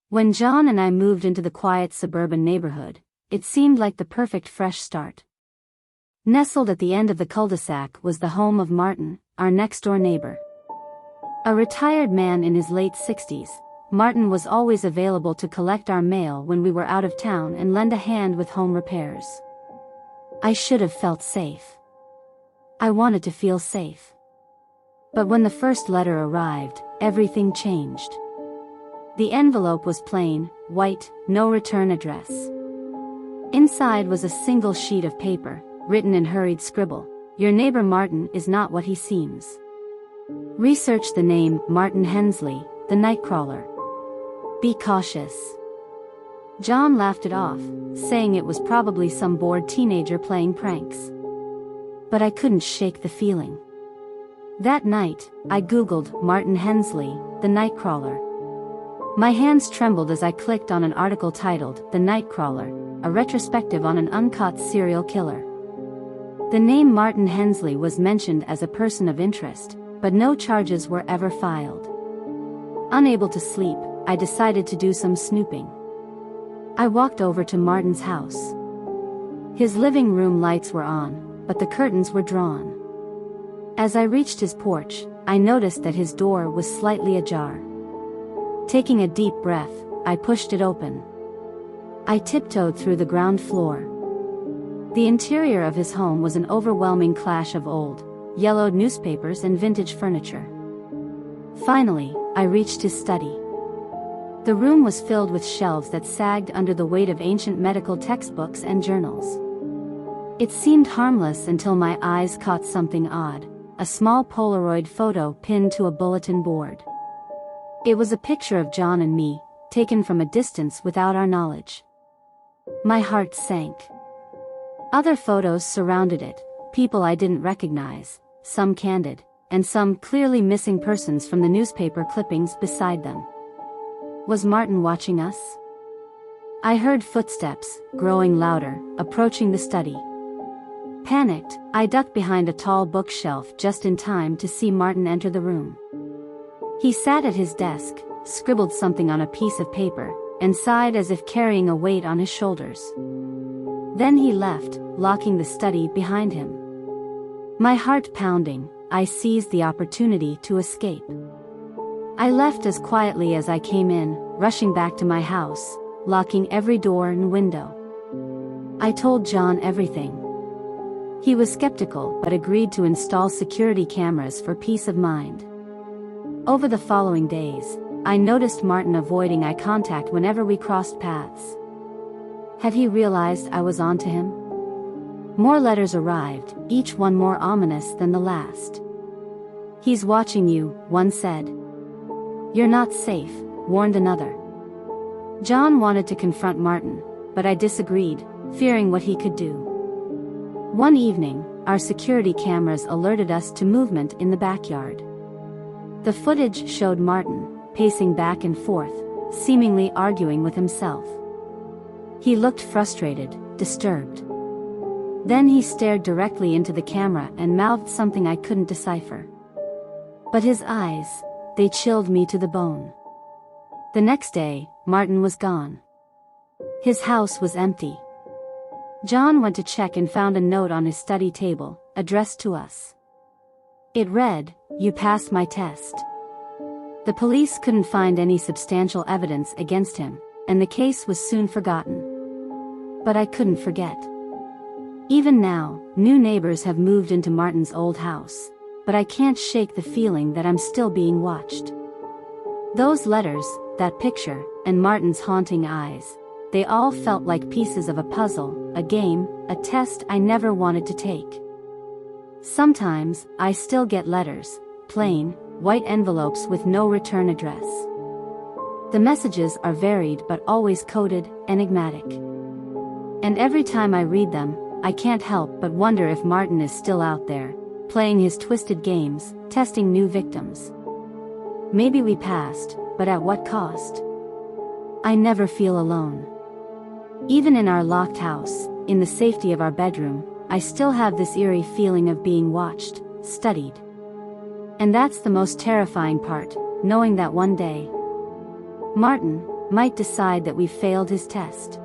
When John and I moved into the quiet suburban neighborhood, it seemed like the perfect fresh start. Nestled at the end of the cul-de-sac was the home of Martin, our next-door neighbor. A retired man in his late 60s, Martin was always available to collect our mail when we were out of town and lend a hand with home repairs. I should have felt safe. I wanted to feel safe. But when the first letter arrived, everything changed. The envelope was plain, white, no return address. Inside was a single sheet of paper, written in hurried scribble. Your neighbor Martin is not what he seems. Research the name Martin Hensley, the nightcrawler. Be cautious. John laughed it off, saying it was probably some bored teenager playing pranks. But I couldn't shake the feeling. That night, I Googled Martin Hensley, the nightcrawler. My hands trembled as I clicked on an article titled The Nightcrawler, a retrospective on an uncaught serial killer. The name Martin Hensley was mentioned as a person of interest, but no charges were ever filed. Unable to sleep, I decided to do some snooping. I walked over to Martin's house. His living room lights were on, but the curtains were drawn. As I reached his porch, I noticed that his door was slightly ajar. Taking a deep breath, I pushed it open. I tiptoed through the ground floor. The interior of his home was an overwhelming clash of old, yellowed newspapers and vintage furniture. Finally, I reached his study. The room was filled with shelves that sagged under the weight of ancient medical textbooks and journals. It seemed harmless until my eyes caught something odd, a small Polaroid photo pinned to a bulletin board. It was a picture of John and me, taken from a distance without our knowledge. My heart sank. Other photos surrounded it, people I didn't recognize, some candid, and some clearly missing persons from the newspaper clippings beside them. Was Martin watching us? I heard footsteps, growing louder, approaching the study. Panicked, I ducked behind a tall bookshelf just in time to see Martin enter the room. He sat at his desk, scribbled something on a piece of paper, and sighed as if carrying a weight on his shoulders. Then he left, locking the study behind him. My heart pounding, I seized the opportunity to escape. I left as quietly as I came in, rushing back to my house, locking every door and window. I told John everything. He was skeptical but agreed to install security cameras for peace of mind. Over the following days, I noticed Martin avoiding eye contact whenever we crossed paths. Had he realized I was onto him? More letters arrived, each one more ominous than the last. He's watching you, one said. You're not safe, warned another. John wanted to confront Martin, but I disagreed, fearing what he could do. One evening, our security cameras alerted us to movement in the backyard. The footage showed Martin, pacing back and forth, seemingly arguing with himself. He looked frustrated, disturbed. Then he stared directly into the camera and mouthed something I couldn't decipher. But his eyes, they chilled me to the bone. The next day, Martin was gone. His house was empty. John went to check and found a note on his study table, addressed to us. It read, "You passed my test." The police couldn't find any substantial evidence against him, and the case was soon forgotten. But I couldn't forget. Even now, new neighbors have moved into Martin's old house, but I can't shake the feeling that I'm still being watched. Those letters, that picture, and Martin's haunting eyes, they all felt like pieces of a puzzle, a game, a test I never wanted to take. Sometimes, I still get letters, plain, white envelopes with no return address. The messages are varied but always coded, enigmatic. And every time I read them, I can't help but wonder if Martin is still out there, playing his twisted games, testing new victims. Maybe we passed, but at what cost? I never feel alone. Even in our locked house, in the safety of our bedroom, I still have this eerie feeling of being watched, studied. And that's the most terrifying part, knowing that one day, Martin, might decide that we've failed his test.